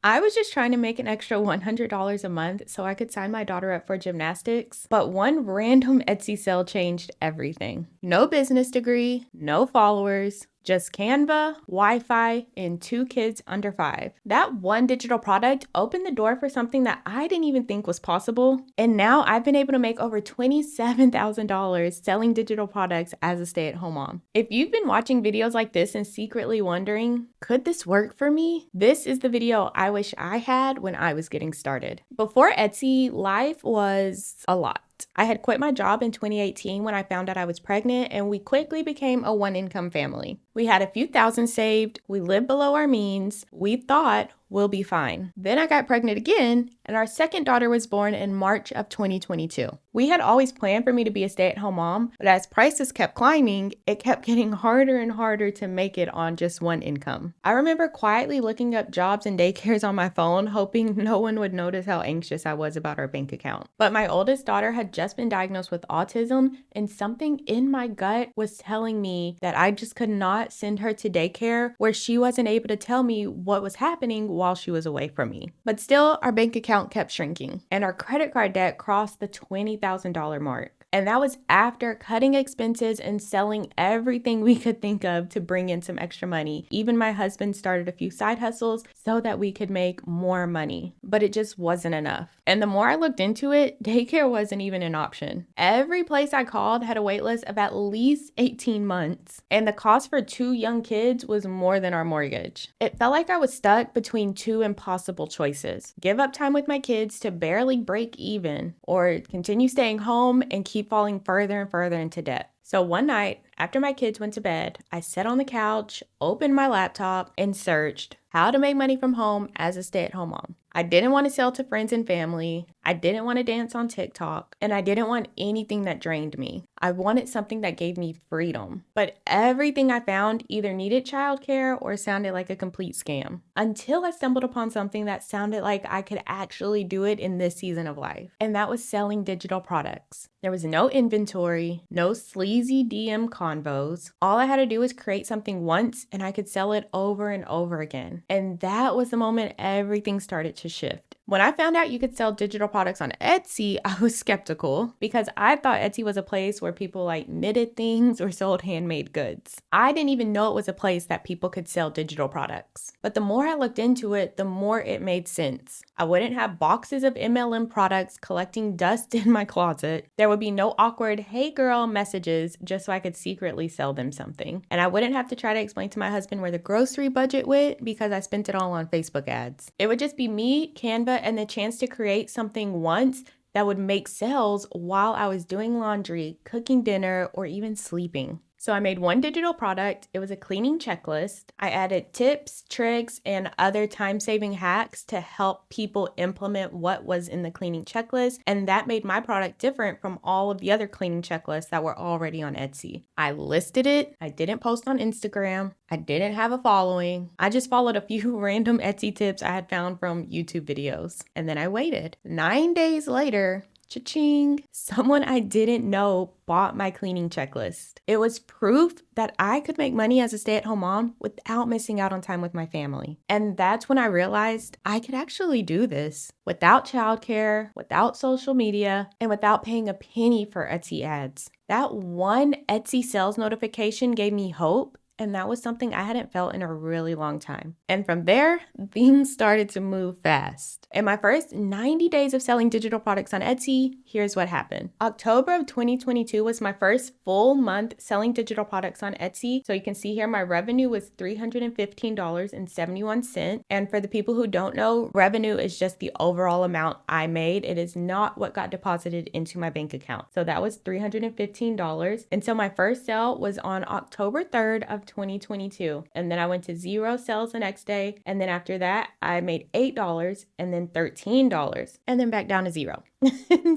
I was just trying to make an extra $100 a month so I could sign my daughter up for gymnastics, but one random Etsy sale changed everything. No business degree, no followers, just Canva, Wi-Fi, and 2 kids under 5. That one digital product opened the door for something that I didn't even think was possible. And now I've been able to make over $27,000 selling digital products as a stay-at-home mom. If you've been watching videos like this and secretly wondering, could this work for me? This is the video I wish I had when I was getting started. Before Etsy, life was a lot. I had quit my job in 2018 when I found out I was pregnant, and we quickly became a one-income family. We had a few thousand saved, we lived below our means, we thought we'll be fine. Then I got pregnant again, and our second daughter was born in March of 2022. We had always planned for me to be a stay-at-home mom, but as prices kept climbing, it kept getting harder and harder to make it on just one income. I remember quietly looking up jobs and daycares on my phone, hoping no one would notice how anxious I was about our bank account. But my oldest daughter had just been diagnosed with autism, and something in my gut was telling me that I just could not send her to daycare where she wasn't able to tell me what was happening while she was away from me. But still, our bank account kept shrinking, and our credit card debt crossed the $20,000 mark. And that was after cutting expenses and selling everything we could think of to bring in some extra money. Even my husband started a few side hustles so that we could make more money, but it just wasn't enough. And the more I looked into it, daycare wasn't even an option. Every place I called had a wait list of at least 18 months, and the cost for 2 young kids was more than our mortgage. It felt like I was stuck between two impossible choices: give up time with my kids to barely break even, or continue staying home and keep falling further and further into debt. So one night, after my kids went to bed, I sat on the couch, opened my laptop, and searched how to make money from home as a stay-at-home mom. I didn't want to sell to friends and family. I didn't want to dance on TikTok, and I didn't want anything that drained me. I wanted something that gave me freedom. But everything I found either needed childcare or sounded like a complete scam. Until I stumbled upon something that sounded like I could actually do it in this season of life. And that was selling digital products. There was no inventory, no sleazy DM convos. All I had to do was create something once and I could sell it over and over again. And that was the moment everything started to shift. When I found out you could sell digital products on Etsy, I was skeptical because I thought Etsy was a place where people like knitted things or sold handmade goods. I didn't even know it was a place that people could sell digital products. But the more I looked into it, the more it made sense. I wouldn't have boxes of MLM products collecting dust in my closet. There would be no awkward, "hey girl" messages just so I could secretly sell them something. And I wouldn't have to try to explain to my husband where the grocery budget went because I spent it all on Facebook ads. It would just be me, Canva, and the chance to create something once that would make sales while I was doing laundry, cooking dinner, or even sleeping. So I made one digital product. It was a cleaning checklist. I added tips, tricks, and other time-saving hacks to help people implement what was in the cleaning checklist, and that made my product different from all of the other cleaning checklists that were already on Etsy. I listed it. I didn't post on Instagram. I didn't have a following. I just followed a few random Etsy tips I had found from YouTube videos, and then I waited. 9 days later, cha-ching, someone I didn't know bought my cleaning checklist. It was proof that I could make money as a stay-at-home mom without missing out on time with my family. And that's when I realized I could actually do this without childcare, without social media, and without paying a penny for Etsy ads. That one Etsy sales notification gave me hope, and that was something I hadn't felt in a really long time. And from there, things started to move fast. In my first 90 days of selling digital products on Etsy, here's what happened. October of 2022 was my first full month selling digital products on Etsy. So you can see here my revenue was $315.71. And for the people who don't know, revenue is just the overall amount I made. It is not what got deposited into my bank account. So that was $315. And so my first sale was on October 3rd of 2022. And then I went to 0 sales the next day. And then after that, I made $8 and then $13 and then back down to 0.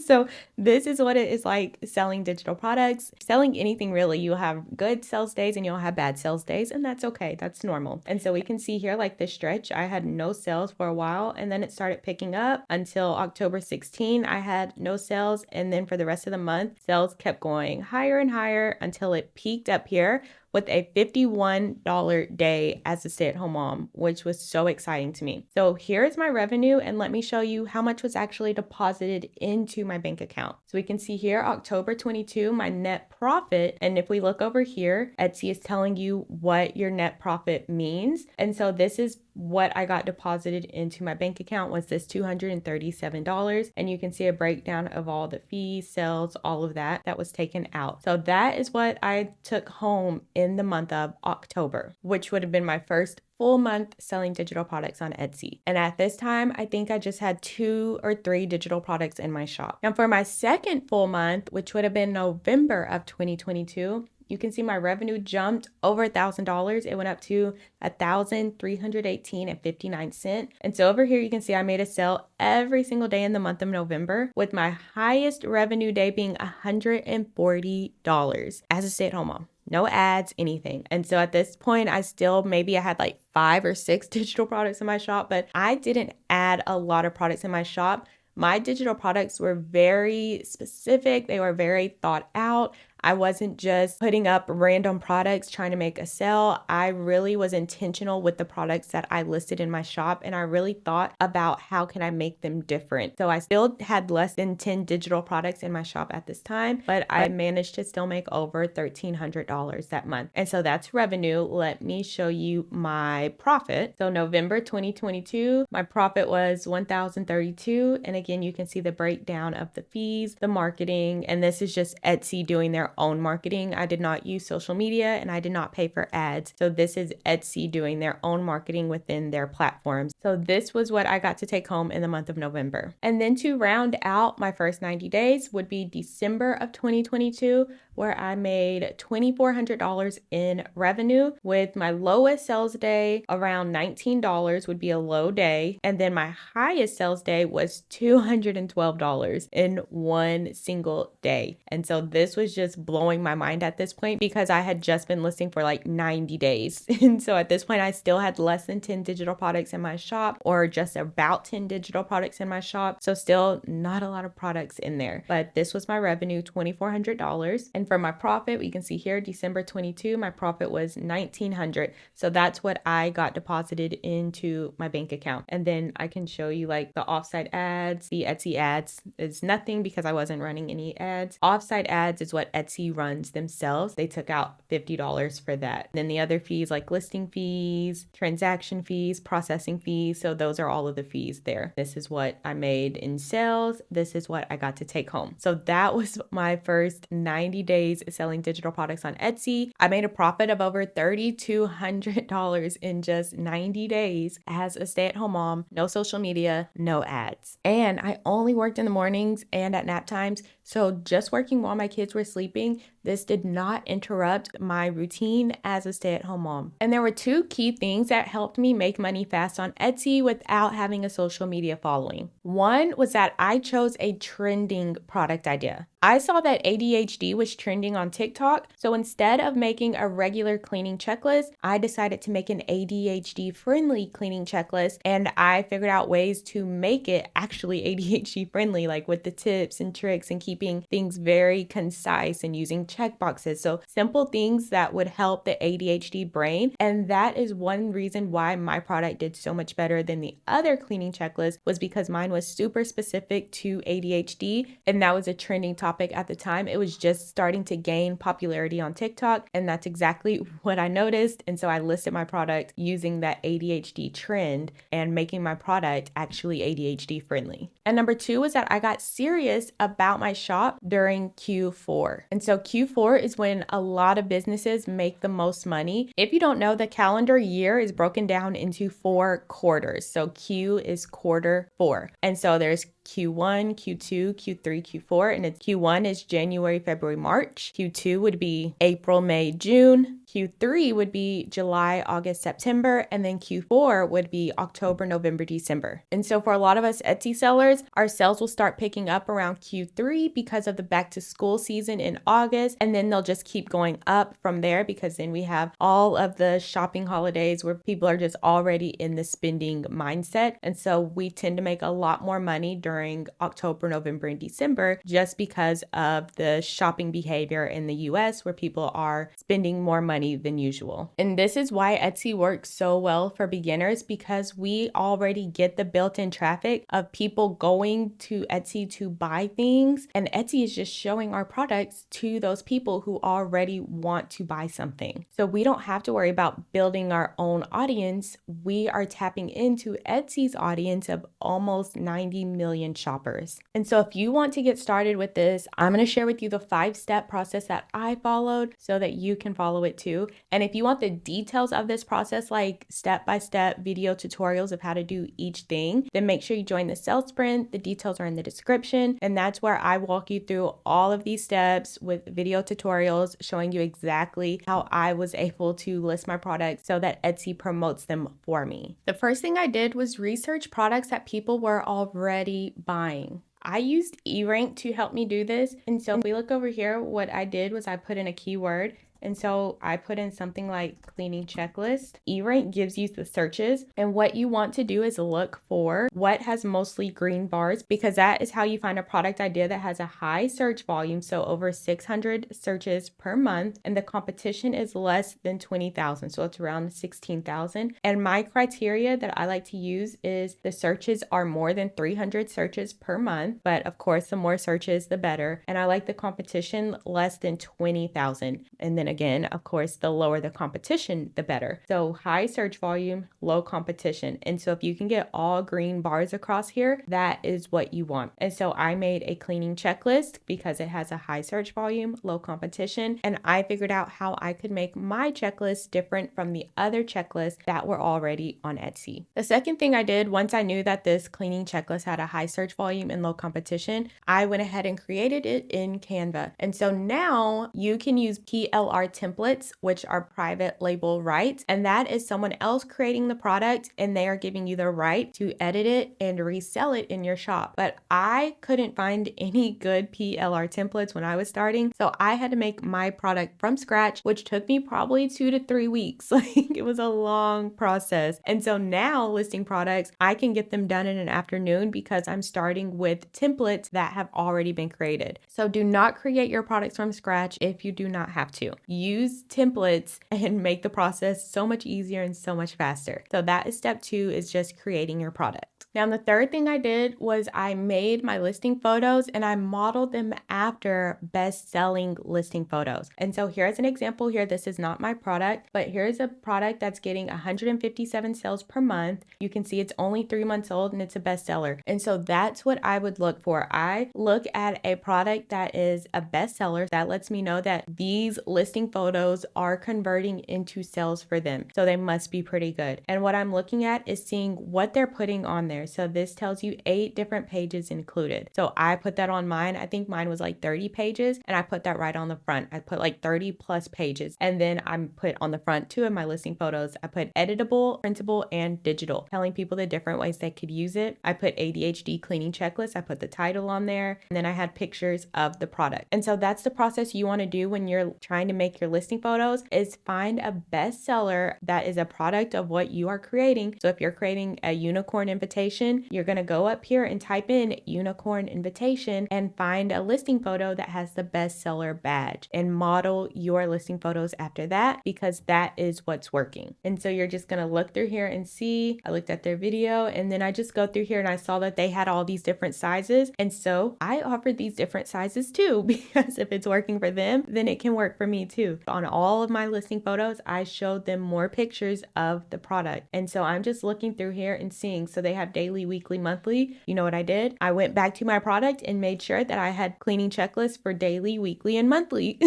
So this is what it is like selling digital products. Selling anything really, you'll have good sales days and you'll have bad sales days, and that's okay. That's normal. And so we can see here like this stretch, I had no sales for a while and then it started picking up until October 16. I had no sales, and then for the rest of the month, sales kept going higher and higher until it peaked up here with a $51 day as a stay-at-home mom, which was so exciting to me. So here's my revenue, and let me show you how much was actually deposited into my bank account. So we can see here, October 22, my net profit. And if we look over here, Etsy is telling you what your net profit means. And so this is what I got deposited into my bank account was this $237. And you can see a breakdown of all the fees, sales, all of that was taken out. So that is what I took home in the month of October, which would have been my first full month selling digital products on Etsy. And at this time, I think I just had 2 or 3 digital products in my shop. And for my second full month, which would have been November of 2022, you can see my revenue jumped over $1,000. It went up to $1,318.59. And so over here, you can see I made a sale every single day in the month of November, with my highest revenue day being $140 as a stay-at-home mom. No ads, anything. And so at this point, I had like 5 or 6 digital products in my shop, but I didn't add a lot of products in my shop. My digital products were very specific. They were very thought out. I wasn't just putting up random products trying to make a sale. I really was intentional with the products that I listed in my shop, and I really thought about how can I make them different. So I still had less than 10 digital products in my shop at this time, but I managed to still make over $1,300 that month. And so that's revenue. Let me show you my profit. So November 2022, my profit was $1,032. And again, you can see the breakdown of the fees, the marketing, and this is just Etsy doing their own marketing. I did not use social media and I did not pay for ads. So this is Etsy doing their own marketing within their platforms. So this was what I got to take home in the month of November. And then to round out my first 90 days would be December of 2022, where I made $2,400 in revenue, with my lowest sales day around $19 would be a low day. And then my highest sales day was $212 in one single day. And so this was just blowing my mind at this point because I had just been listing for like 90 days. And so at this point, I still had less than 10 digital products in my shop, or just about 10 digital products in my shop. So still not a lot of products in there, but this was my revenue, $2,400. And for my profit, we can see here, December 22, my profit was $1,900. So that's what I got deposited into my bank account. And then I can show you like the offsite ads. The Etsy ads is nothing because I wasn't running any ads. Offsite ads is what Etsy runs themselves. They took out $50 for that. Then the other fees like listing fees, transaction fees, processing fees. So those are all of the fees there. This is what I made in sales. This is what I got to take home. So that was my first 90 days selling digital products on Etsy. I made a profit of over $3,200 in just 90 days as a stay-at-home mom, no social media, no ads. And I only worked in the mornings and at nap times. So just working while my kids were sleeping, this did not interrupt my routine as a stay-at-home mom. And there were 2 key things that helped me make money fast on Etsy without having a social media following. One was that I chose a trending product idea. I saw that ADHD was trending on TikTok, so instead of making a regular cleaning checklist, I decided to make an ADHD-friendly cleaning checklist, and I figured out ways to make it actually ADHD-friendly, like with the tips and tricks and keeping things very concise and using checkboxes. So simple things that would help the ADHD brain, and that is one reason why my product did so much better than the other cleaning checklist, was because mine was super specific to ADHD, and that was a trending topic at the time. It was just starting to gain popularity on TikTok, and that's exactly what I noticed. And so I listed my product using that ADHD trend and making my product actually ADHD friendly. And number 2 was that I got serious about my shop during Q4. And so Q4 is when a lot of businesses make the most money. If you don't know, the calendar year is broken down into 4 quarters. So Q is quarter 4. And so there's Q1, Q2, Q3, Q4, and Q1 is January, February, March. Q2 would be April, May, June. Q3 would be July, August, September, and then Q4 would be October, November, December. And so for a lot of us Etsy sellers, our sales will start picking up around Q3 because of the back to school season in August, and then they'll just keep going up from there because then we have all of the shopping holidays where people are just already in the spending mindset. And so we tend to make a lot more money during October, November, and December just because of the shopping behavior in the US where people are spending more money money than usual. And this is why Etsy works so well for beginners, because we already get the built-in traffic of people going to Etsy to buy things, and Etsy is just showing our products to those people who already want to buy something. So we don't have to worry about building our own audience. We are tapping into Etsy's audience of almost 90 million shoppers. And so if you want to get started with this, I'm going to share with you the 5-step process that I followed so that you can follow it too. And if you want the details of this process, like step-by-step video tutorials of how to do each thing, then make sure you join the sales sprint. The details are in the description, and that's where I walk you through all of these steps with video tutorials showing you exactly how I was able to list my products so that Etsy promotes them for me. The first thing I did was research products that people were already buying. I used eRank to help me do this. And so if we look over here, what I did was I put in a keyword. And so I put in something like cleaning checklist. eRank gives you the searches, and what you want to do is look for what has mostly green bars, because that is how you find a product idea that has a high search volume, so over 600 searches per month, and the competition is less than 20,000, so it's around 16,000. And my criteria that I like to use is the searches are more than 300 searches per month, but of course the more searches the better, and I like the competition less than 20,000. And then again, of course, the lower the competition, the better. So high search volume, low competition. And so if you can get all green bars across here, that is what you want. And so I made a cleaning checklist because it has a high search volume, low competition. And I figured out how I could make my checklist different from the other checklists that were already on Etsy. The second thing I did, once I knew that this cleaning checklist had a high search volume and low competition, I went ahead and created it in Canva. And so now you can use PLR templates, which are private label rights, and that is someone else creating the product and they are giving you the right to edit it and resell it in your shop. But I couldn't find any good PLR templates when I was starting, so I had to make my product from scratch, which took me probably 2 to 3 weeks. Like, it was a long process. And so now listing products, I can get them done in an afternoon because I'm starting with templates that have already been created. So do not create your products from scratch if you do not have to. Use templates and make the process so much easier and so much faster. So that is step 2, is just creating your product. Now, the third thing I did was I made my listing photos and I modeled them after best-selling listing photos. And so here's an example here. This is not my product, but here's a product that's getting 157 sales per month. You can see it's only 3 months old and it's a bestseller. And so that's what I would look for. I look at a product that is a bestseller. That lets me know that these listing photos are converting into sales for them. So they must be pretty good. And what I'm looking at is seeing what they're putting on there. So this tells you 8 different pages included. So I put that on mine. I think mine was like 30 pages and I put that right on the front. I put like 30 plus pages. And then I'm put on the front 2 of my listing photos. I put editable, printable, and digital, telling people the different ways they could use it. I put ADHD cleaning checklist. I put the title on there. And then I had pictures of the product. And so that's the process you want to do when you're trying to make your listing photos, is find a bestseller that is a product of what you are creating. So if you're creating a unicorn invitation, you're going to go up here and type in unicorn invitation and find a listing photo that has the bestseller badge and model your listing photos after that, because that is what's working. And so you're just going to look through here and see, I looked at their video and then I just go through here and I saw that they had all these different sizes. And so I offered these different sizes too, because if it's working for them, then it can work for me too. On all of my listing photos, I showed them more pictures of the product. And so I'm just looking through here and seeing, so they have daily, weekly, monthly. You know what I did? I went back to my product and made sure that I had cleaning checklists for daily, weekly, and monthly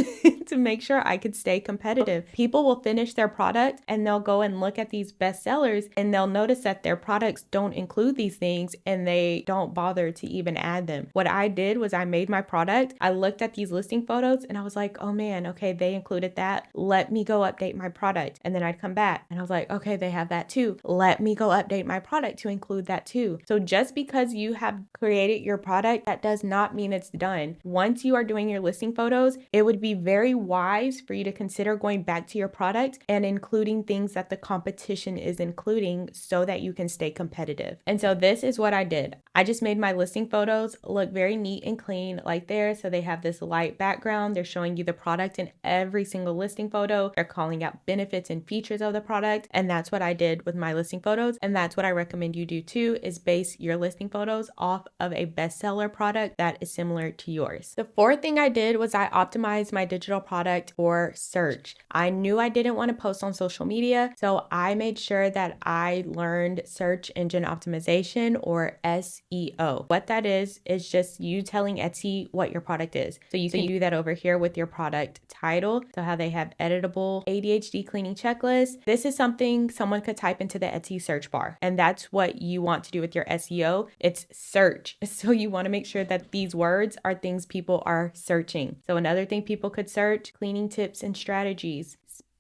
to make sure I could stay competitive. People will finish their product and they'll go and look at these bestsellers and they'll notice that their products don't include these things and they don't bother to even add them. What I did was I made my product. I looked at these listing photos and I was like, oh man, okay, they included that. Let me go update my product. And then I'd come back and I was like, okay, they have that too. Let me go update my product to include that that too. So just because you have created your product, that does not mean it's done. Once you are doing your listing photos, it would be very wise for you to consider going back to your product and including things that the competition is including so that you can stay competitive. And so this is what I did. I just made my listing photos look very neat and clean like there. So they have this light background. They're showing you the product in every single listing photo. They're calling out benefits and features of the product. And that's what I did with my listing photos. And that's what I recommend you do too, is base your listing photos off of a bestseller product that is similar to yours. The fourth thing I did was I optimized my digital product for search. I knew I didn't want to post on social media, so I made sure that I learned search engine optimization, or SEO. What that is just you telling Etsy what your product is. So you can do that over here with your product title. So how they have editable ADHD cleaning checklist. This is something someone could type into the Etsy search bar, and that's what you want to do with your SEO. It's search. So you want to make sure that these words are things people are searching. So another thing people could search: cleaning tips and strategies,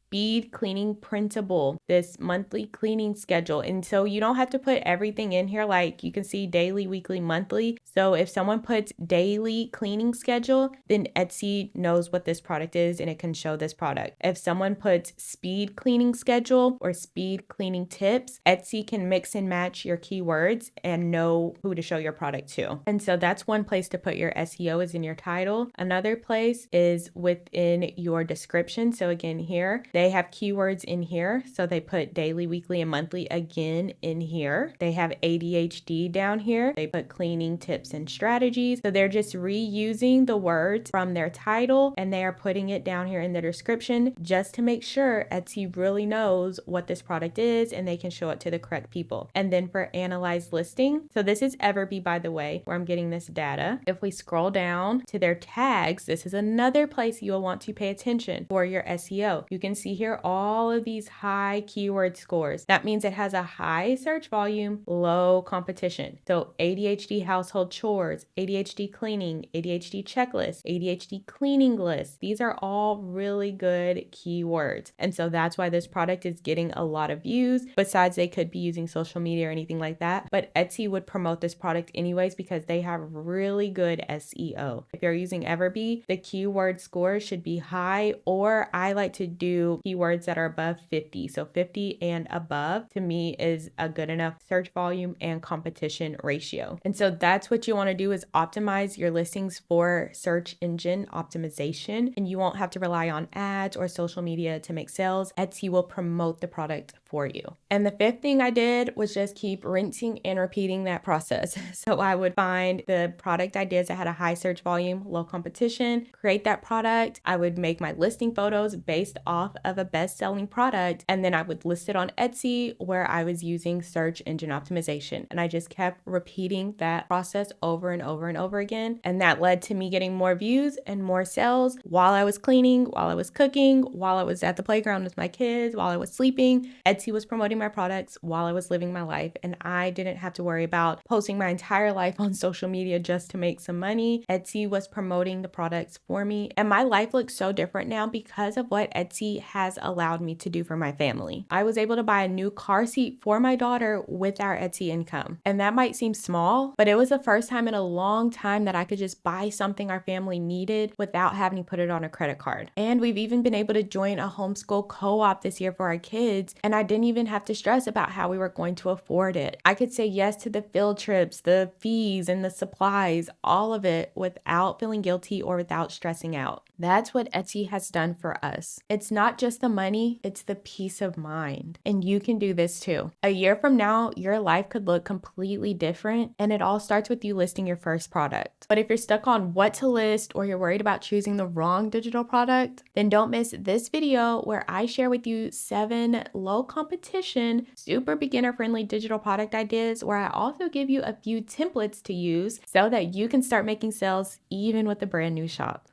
speed cleaning printable, this monthly cleaning schedule. And so you don't have to put everything in here. Like you can see daily, weekly, monthly. So if someone puts daily cleaning schedule, then Etsy knows what this product is and it can show this product. If someone puts speed cleaning schedule or speed cleaning tips, Etsy can mix and match your keywords and know who to show your product to. And so that's one place to put your SEO, is in your title. Another place is within your description. So again, here, they have keywords in here. So they put daily, weekly, and monthly again in here. They have ADHD down here. They put cleaning tips and strategies. So they're just reusing the words from their title and they are putting it down here in the description just to make sure Etsy really knows what this product is and they can show it to the correct people. And then for analyze listing, so this is Everbee, by the way, where I'm getting this data. If we scroll down to their tags, this is another place you'll want to pay attention for your SEO. You can see here all of these high keyword scores. That means it has a high search volume, low competition. So ADHD household chores, ADHD cleaning, ADHD checklist, ADHD cleaning list. These are all really good keywords. And so that's why this product is getting a lot of views. Besides, they could be using social media or anything like that. But Etsy would promote this product anyways because they have really good SEO. If you're using Everbee, the keyword score should be high, or I like to do keywords that are above 50. So 50 and above to me is a good enough search volume and competition ratio. And so that's what you want to do, is optimize your listings for search engine optimization, and you won't have to rely on ads or social media to make sales. Etsy will promote the product for you. And the fifth thing I did was just keep rinsing and repeating that process. So I would find the product ideas that had a high search volume, low competition, create that product. I would make my listing photos based off of a best-selling product, and then I would list it on Etsy where I was using search engine optimization. And I just kept repeating that process over and over and over again. And that led to me getting more views and more sales while I was cleaning, while I was cooking, while I was at the playground with my kids, while I was sleeping. Etsy was promoting my products while I was living my life, and I didn't have to worry about posting my entire life on social media just to make some money. Etsy was promoting the products for me, and my life looks so different now because of what Etsy has allowed me to do for my family. I was able to buy a new car seat for my daughter with our Etsy income, and that might seem small, but it was the first time in a long time that I could just buy something our family needed without having to put it on a credit card. And we've even been able to join a homeschool co-op this year for our kids, and I didn't even have to stress about how we were going to afford it. I could say yes to the field trips, the fees, and the supplies, all of it without feeling guilty or without stressing out. That's what Etsy has done for us. It's not just the money, it's the peace of mind. And you can do this too. A year from now, your life could look completely different, and it all starts with you listing your first product. But if you're stuck on what to list, or you're worried about choosing the wrong digital product, then don't miss this video where I share with you 7 low competition, super beginner friendly digital product ideas, where I also give you a few templates to use so that you can start making sales even with a brand new shop.